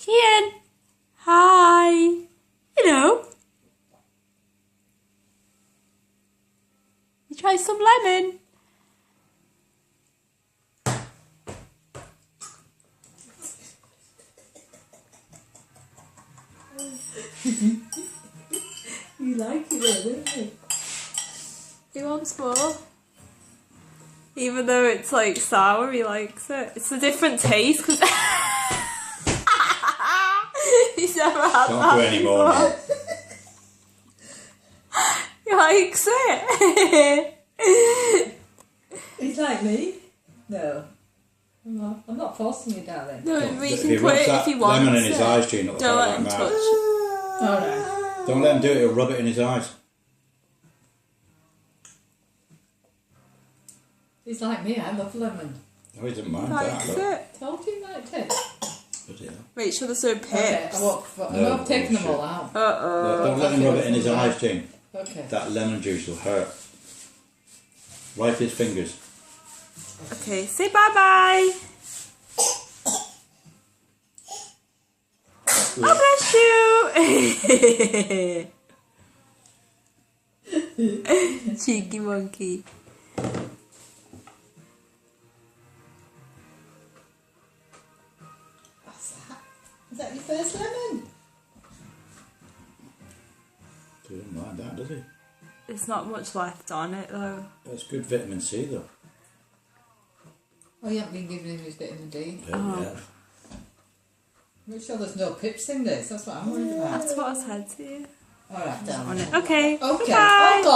Kian, hi. Hello. You try some lemon? You like it, don't you? He wants more. Even though it's like sour, he likes it. It's a different taste because he's never had Don't that do any more before. now. He likes it. He's like me. No. I'm not forcing you, darling. No, Don't- but you if can he put wants it that if he wants lemon in his it. eyes, Gene, it'll Don't go let like him mad. touch it. Alright. Don't let him do it, he'll rub it in his eyes. He's like me, I love lemon. Oh, he doesn't mind He likes that. Look. it. Told you he liked it. Bloody hell. Wait, should I serve pips? Okay, I've taken them all out. Uh-oh. Don't let him rub it in his eyes, Gene. Okay. That lemon juice will hurt. Wipe his fingers. Okay, say bye-bye. Oh, bless you. Cheeky monkey. What's that? Is that your first lemon? He doesn't mind that, does he? There's not much left on it, though. That's good vitamin C, though. Oh, you haven't been giving him his vitamin D. Yeah. Make sure there's no pips in this. That's what I'm worried about. That's what I said to you. Alright, darling. Okay, Okay. bye. Oh, God.